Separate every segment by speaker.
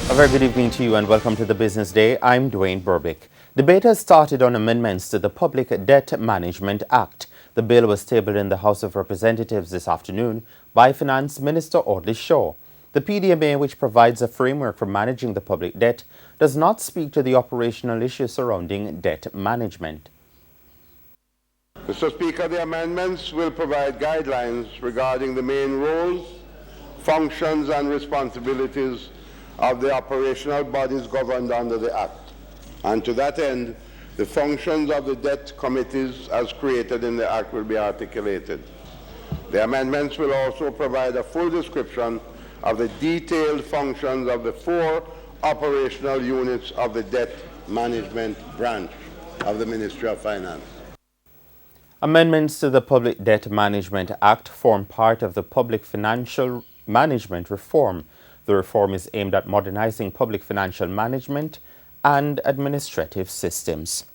Speaker 1: A very good evening to you and welcome to the Business Day. I'm Dwayne Burbick. Debate has started on amendments to the Public Debt Management Act. The bill was tabled in the House of Representatives this afternoon by Finance Minister Audley Shaw. The PDMA, which provides a framework for managing the public debt, does not speak to the operational issues surrounding debt management.
Speaker 2: Mr. Speaker, the amendments will provide guidelines regarding the main roles, functions and responsibilities of the operational bodies governed under the Act. And to that end, the functions of the debt committees as created in the Act will be articulated. The amendments will also provide a full description of the detailed functions of the 4 operational units of the debt management branch of the Ministry of Finance.
Speaker 1: Amendments to the Public Debt Management Act form part of the public financial management reform. The reform is aimed at modernizing public financial management and administrative systems.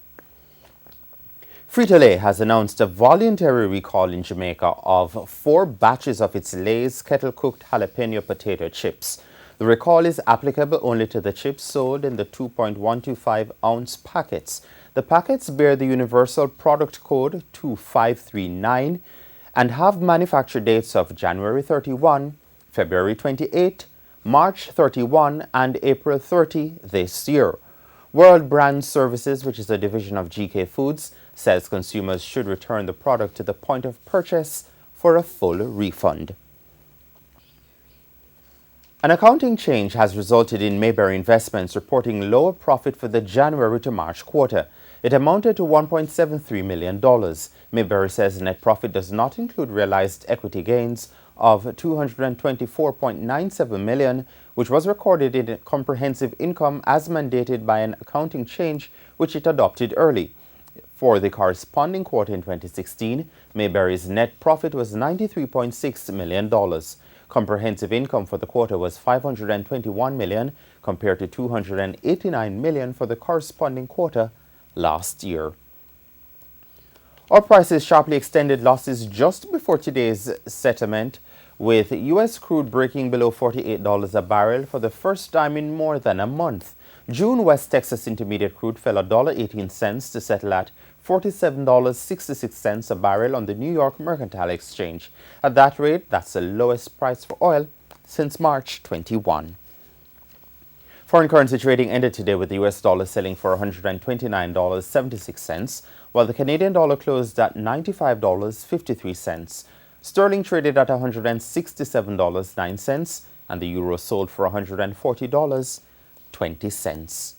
Speaker 1: Frito-Lay has announced a voluntary recall in Jamaica of 4 batches of its Lay's kettle-cooked jalapeno potato chips. The recall is applicable only to the chips sold in the 2.125-ounce packets. The packets bear the Universal Product Code 2539 and have manufacture dates of January 31, February 28, March 31 and April 30 this year. World Brand Services, which is a division of GK Foods, says consumers should return the product to the point of purchase for a full refund. An accounting change has resulted in Mayberry Investments reporting lower profit for the January to March quarter. It amounted to $1.73 million. Mayberry says net profit does not include realized equity gains of $224.97 million, which was recorded in comprehensive income as mandated by an accounting change which it adopted early. For the corresponding quarter in 2016, Mayberry's net profit was $93.6 million. Comprehensive income for the quarter was $521 million compared to $289 million for the corresponding quarter last year. Oil prices sharply extended losses just before today's settlement, with U.S. crude breaking below $48 a barrel for the first time in more than a month. June West Texas Intermediate crude fell $1.18 to settle at $47.66 a barrel on the New York Mercantile Exchange. At that rate, that's the lowest price for oil since March 21. Foreign currency trading ended today with the U.S. dollar selling for $129.76, while the Canadian dollar closed at $95.53. Sterling traded at $167.09, and the euro sold for $140.20.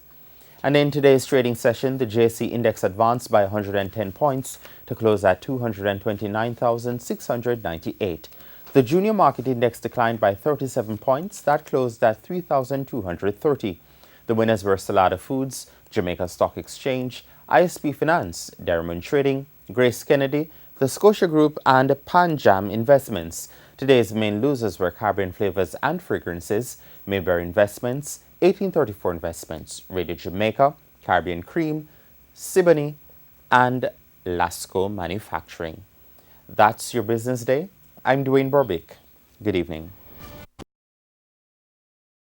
Speaker 1: And in today's trading session, the JC index advanced by 110 points to close at 229,698. The junior market index declined by 37 points. That closed at 3,230. The winners were Salada Foods, Jamaica Stock Exchange, ISP Finance, Derrimon Trading, Grace Kennedy, the Scotia Group, and Pan Jam Investments. Today's main losers were Caribbean Flavors and Fragrances, Mayberry Investments, 1834 Investments, Radio Jamaica, Caribbean Cream, Siboney, and Lasco Manufacturing. That's your Business Day. I'm Dwayne Burbick. Good evening.